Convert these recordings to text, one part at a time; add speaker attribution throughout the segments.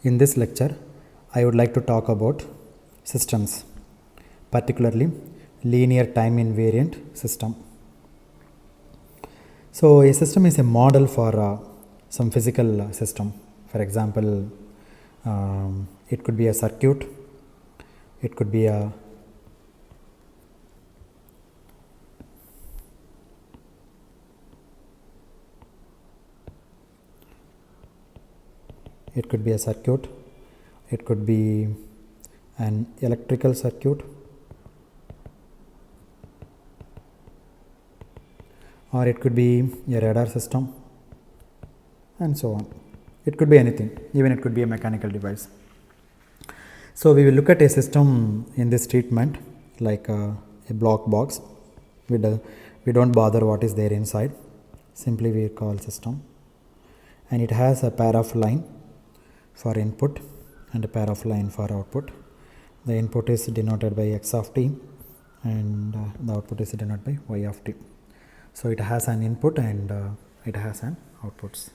Speaker 1: In this lecture, I would like to talk about systems, particularly linear time invariant system. So, a system is a model for some physical system. For example, it could be a circuit, it could be a circuit, it could be an electrical circuit, or it could be a radar system, and so on. It could be anything, even it could be a mechanical device. So, we will look at a system in this treatment like a block box. We don't bother what is there inside, simply we call system, and it has a pair of line for input and a pair of line for output. The input is denoted by x of t and the output is denoted by y of t. So, it has an input and it has an outputs.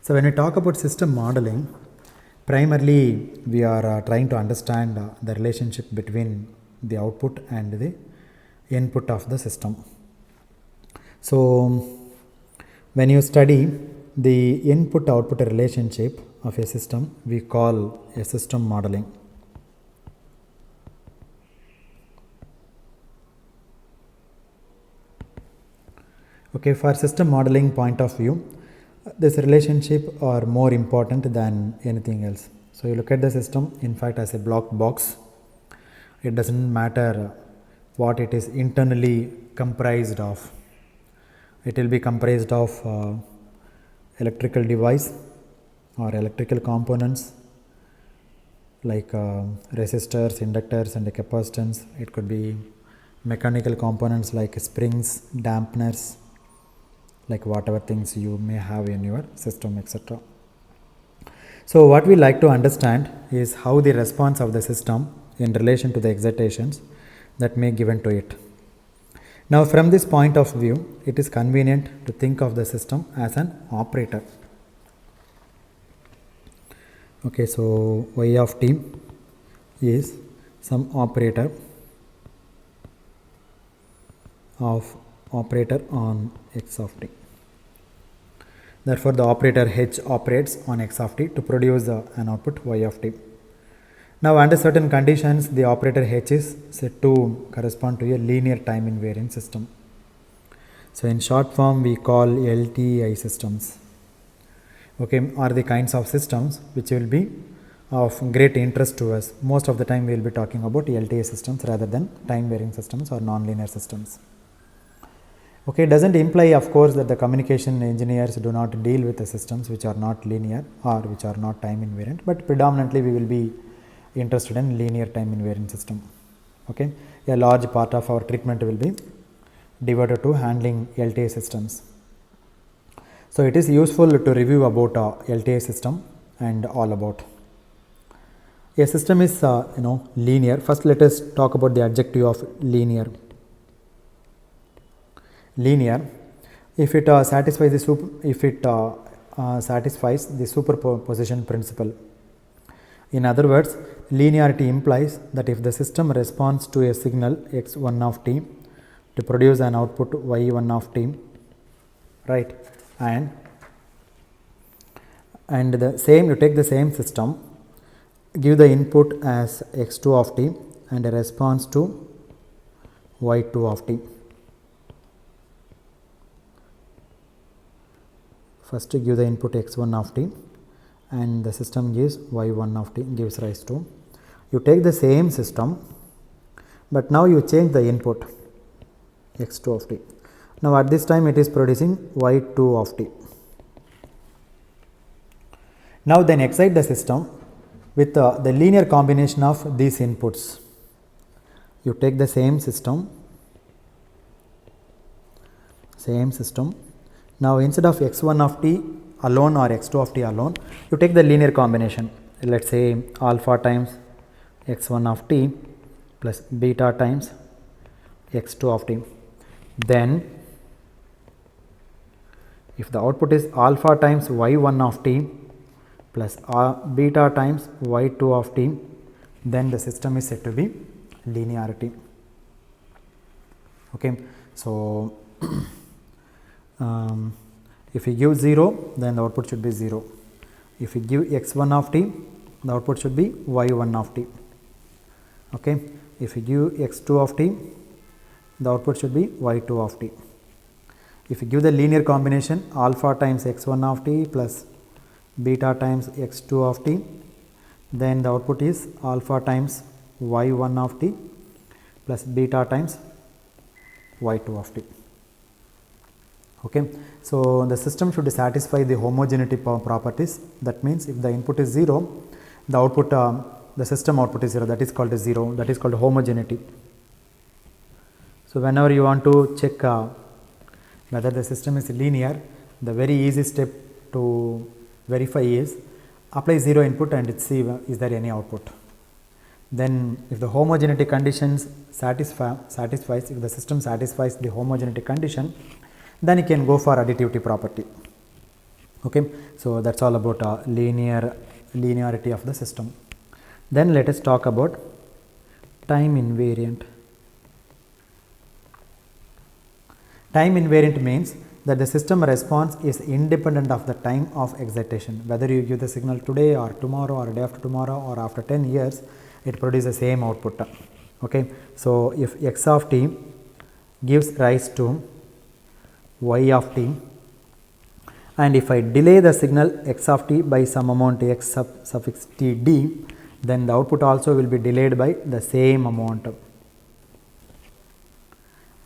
Speaker 1: So, when we talk about system modeling, primarily we are trying to understand the relationship between the output and the input of the system. So, when you study the input output relationship of a system, we call a system modeling. Okay, for system modeling point of view, this relationship are more important than anything else. So, you look at the system in fact as a block box. It doesn't matter what it is internally comprised of. It will be comprised of electrical device or electrical components like resistors, inductors and capacitance. It could be mechanical components like springs, dampeners, like whatever things you may have in your system, etc. So, what we like to understand is how the response of the system in relation to the excitations that may given to it. Now, from this point of view, it is convenient to think of the system as an operator. Okay, so y of t is some operator on x of t. Therefore, the operator h operates on x of t to produce an output y of t. Now, under certain conditions, the operator h is said to correspond to a linear time invariant system. So, in short form, we call LTI systems. Okay, are the kinds of systems which will be of great interest to us. Most of the time, we will be talking about LTI systems rather than time varying systems or non-linear systems. Okay, it doesn't imply, of course, that the communication engineers do not deal with the systems which are not linear or which are not time invariant, but predominantly we will be interested in linear time invariant system. Okay, a large part of our treatment will be devoted to handling LTI systems. So, it is useful to review about LTI system and all about. A system is linear. First, let us talk about the adjective of linear. Linear, if it satisfies the superposition principle. In other words, linearity implies that if the system responds to a signal x1 of t to produce an output y1 of t, right, and the same, you take the same system, give the input as x2 of t and a response to y2 of t. First, give the input x1 of t and the system gives y1 of t, gives rise to. You take the same system, but now you change the input x2 of t. Now, at this time it is producing y2 of t. Now, then excite the system with the linear combination of these inputs. You take the same system. Now, instead of x1 of t alone or x2 of t alone, you take the linear combination. Let us say alpha times x1 of t plus beta times x2 of t. Then if the output is alpha times y1 of t plus beta times y2 of t, then the system is said to be linearity. Okay, so if we give 0, then the output should be 0. If we give x1 of t, the output should be y1 of t. Okay, if we give x2 of t, the output should be y2 of t. If you give the linear combination alpha times x1 of t plus beta times x2 of t, then the output is alpha times y1 of t plus beta times y2 of t. Okay, so the system should satisfy the homogeneity properties. That means if the input is 0, the output the system output is 0, that is called 0, that is called homogeneity. So whenever you want to check whether the system is linear, the very easy step to verify is apply 0 input and see is there any output. Then if the homogeneity conditions satisfies, if the system satisfies the homogeneity condition, then you can go for additivity property. Okay, so that's all about linearity of the system. Then let us talk about time invariant. Time invariant means that the system response is independent of the time of excitation. Whether you give the signal today or tomorrow or day after tomorrow or after 10 years, it produces the same output. Okay, so if x of t gives rise to y of t, and if I delay the signal x of t by some amount x suffix t d, then the output also will be delayed by the same amount.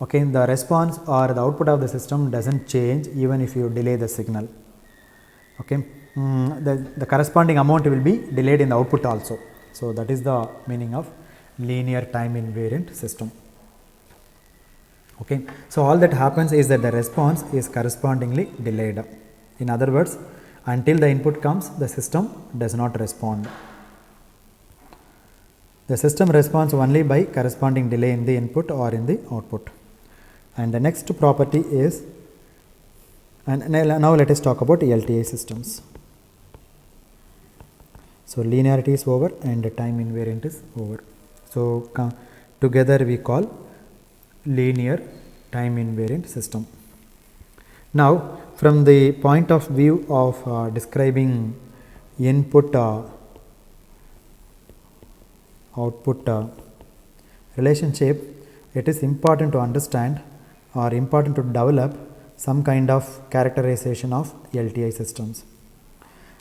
Speaker 1: Okay, the response or the output of the system doesn't change even if you delay the signal. Okay, the corresponding amount will be delayed in the output also. So that is the meaning of linear time invariant system. Okay, so all that happens is that the response is correspondingly delayed. In other words, until the input comes, the system does not respond. The system responds only by corresponding delay in the input or in the output. And the next property is, and now let us talk about LTI systems. So linearity is over and time invariant is over. So together we call linear time invariant system. Now from the point of view of describing input output relationship, it is important to understand or important to develop some kind of characterization of LTI systems.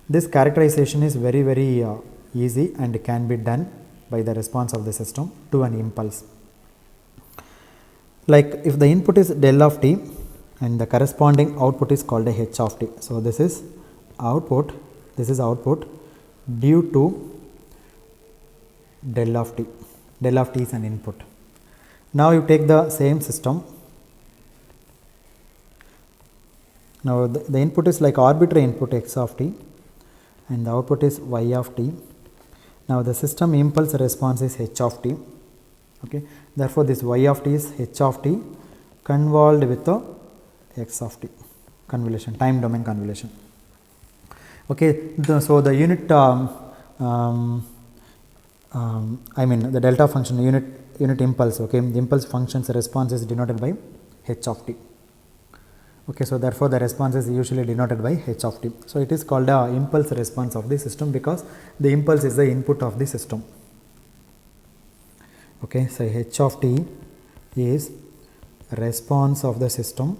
Speaker 1: This characterization is very easy and can be done by the response of the system to an impulse. Like if the input is del of t and the corresponding output is called a h of t. So this is output due to del of t. Del of t is an input. Now you take the same system. Now the input is like arbitrary input x of t and the output is y of t. Now the system impulse response is h of t. Okay. Therefore this y of t is h of t convolved with the x of t convolution, time domain convolution. Okay. So the unit I mean the delta function unit impulse, okay, the impulse function's response is denoted by h of t. Okay, so therefore the response is usually denoted by h of t. So it is called a impulse response of the system because the impulse is the input of the system. Okay, so h of t is response of the system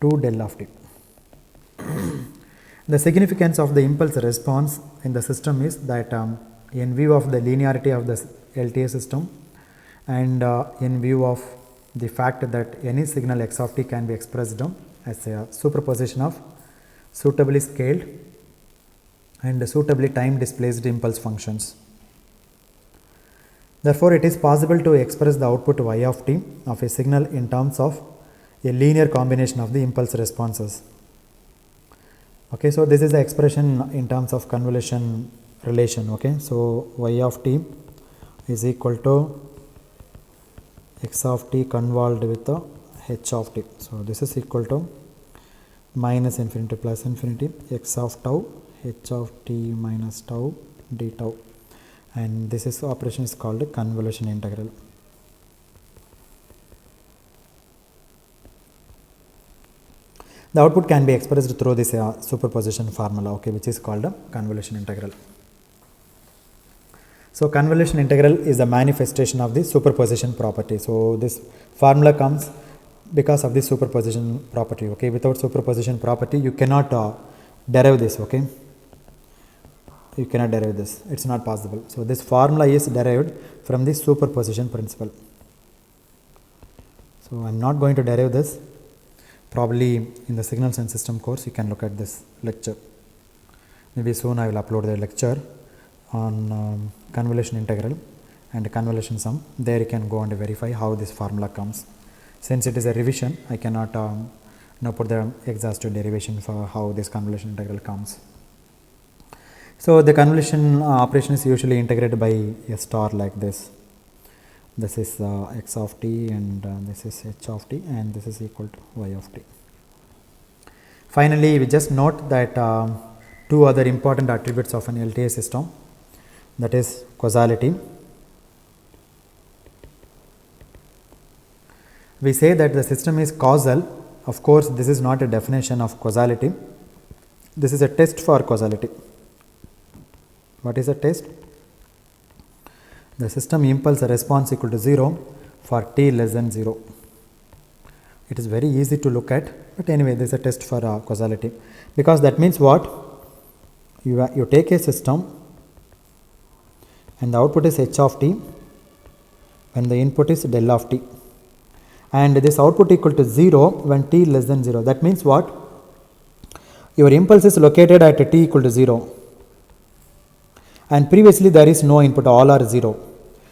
Speaker 1: to del of t. The significance of the impulse response in the system is that in view of the linearity of the LTI system and in view of the fact that any signal x of t can be expressed as a superposition of suitably scaled and suitably time displaced impulse functions. Therefore, it is possible to express the output y of t of a signal in terms of a linear combination of the impulse responses. Okay, so this is the expression in terms of convolution relation. Okay, so y of t is equal to x of t convolved with the h of t. So this is equal to minus infinity plus infinity x of tau h of t minus tau d tau, and this is operation is called convolution integral. The output can be expressed through this superposition formula, okay, which is called a convolution integral. So convolution integral is the manifestation of the superposition property. So this formula comes because of the superposition property, okay. Without superposition property you cannot derive this, okay. You cannot derive this, it's not possible. So this formula is derived from the superposition principle. So I am not going to derive this. Probably in the signals and system course you can look at this lecture. Maybe soon I will upload the lecture on convolution integral and convolution sum. There you can go and verify how this formula comes. Since it is a revision, I cannot now put the exhaustive derivation for how this convolution integral comes. So the convolution operation is usually integrated by a star like this. This is x of t and this is h of t, and this is equal to y of t. Finally, we just note that two other important attributes of an LTI system, that is causality. We say that the system is causal. Of course, this is not a definition of causality. This is a test for causality. What is a test? The system impulse response equal to 0 for t less than 0. It is very easy to look at, but anyway, this is a test for causality, because that means what? You take a system and the output is h of t when the input is del of t, and this output equal to 0 when t less than 0. That means what? Your impulse is located at t equal to 0, and previously there is no input, all are 0.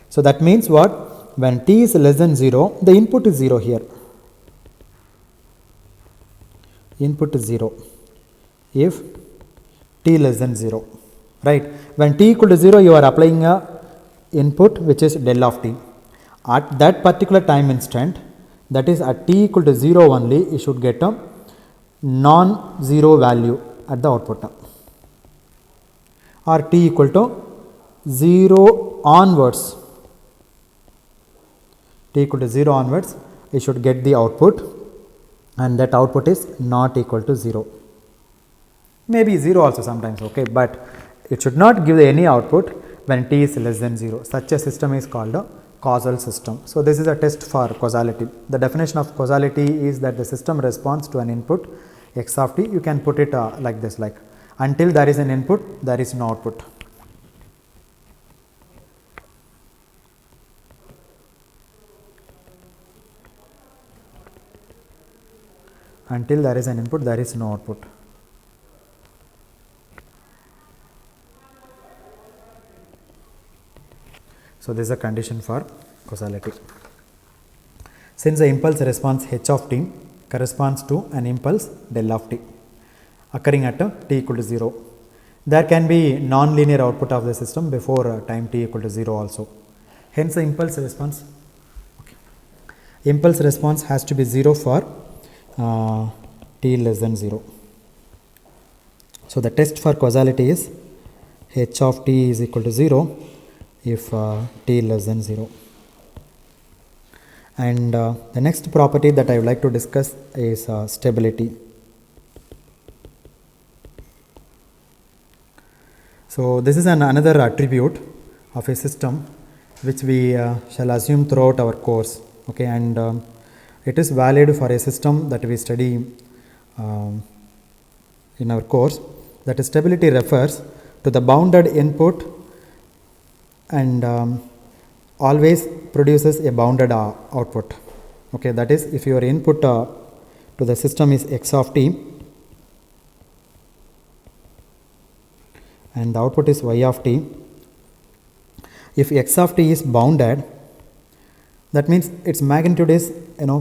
Speaker 1: So that means what? When t is less than 0, the input is 0 here. Input is 0 if t less than 0, right? When t equal to 0, you are applying a input which is del of t. At that particular time instant, that is at t equal to 0 only, you should get a non-zero value at the output, or t equal to 0 onwards. T equal to 0 onwards, you should get the output, and that output is not equal to 0. Maybe 0 also sometimes, okay, but it should not give any output when t is less than 0. Such a system is called a causal system. So this is a test for causality. The definition of causality is that the system responds to an input x of t. You can put it like this, like until there is an input, there is no output. Until there is an input, there is no output. So this is a condition for causality. Since the impulse response h of t corresponds to an impulse del of t occurring at t equal to 0, there can be non-linear output of the system before time t equal to 0 also. Hence the impulse response, impulse response has to be 0 for t less than 0. So the test for causality is h of t is equal to 0 if t less than 0. And the next property that I would like to discuss is stability. So this is another attribute of a system which we shall assume throughout our course, okay, and it is valid for a system that we study in our course. That is, stability refers to the bounded input and always produces a bounded output, okay. That is, if your input to the system is x of t and the output is y of t, if x of t is bounded, that means its magnitude is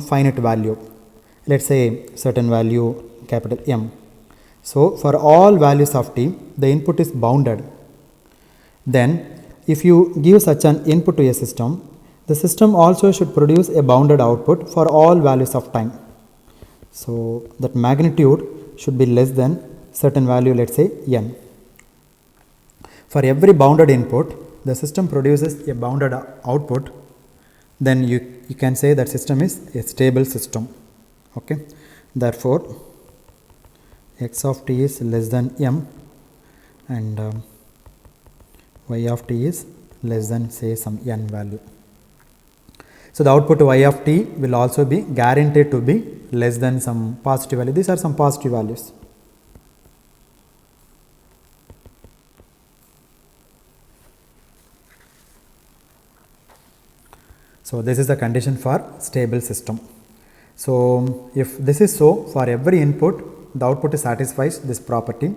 Speaker 1: finite value, let us say certain value capital M. So for all values of t, the input is bounded. Then if you give such an input to a system, The system also should produce a bounded output for all values of time. So that magnitude should be less than certain value, let's say n. For every bounded input, the system produces a bounded output, then you can say that system is a stable system. Okay. Therefore, x of t is less than m and y of t is less than, say, some n value. So the output y of t will also be guaranteed to be less than some positive value. These are some positive values. So this is the condition for stable system. So if this is so, for every input, the output satisfies this property.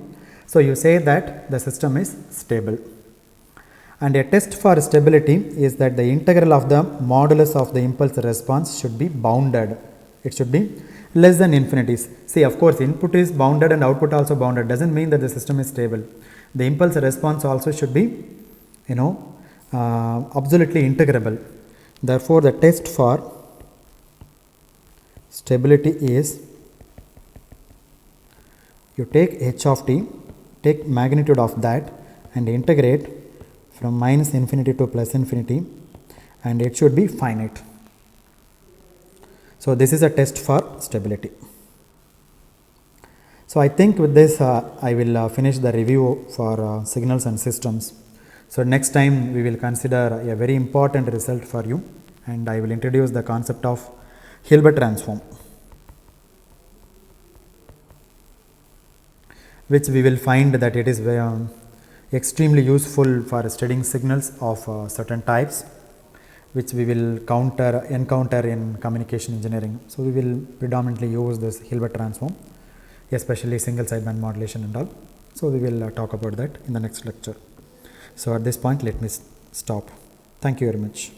Speaker 1: So you say that the system is stable. And a test for stability is that the integral of the modulus of the impulse response should be bounded. It should be less than infinities. See, of course, input is bounded and output also bounded. Doesn't mean that the system is stable. The impulse response also should be, absolutely integrable. Therefore, the test for stability is you take h of t, take magnitude of that and integrate from minus infinity to plus infinity, and it should be finite. So this is a test for stability. So I think with this I will finish the review for signals and systems. So next time we will consider a very important result for you, and I will introduce the concept of Hilbert transform, which we will find that it is extremely useful for studying signals of certain types, which we will encounter in communication engineering. So we will predominantly use this Hilbert transform, especially single sideband modulation and all. So we will talk about that in the next lecture. So at this point, let me stop. Thank you very much.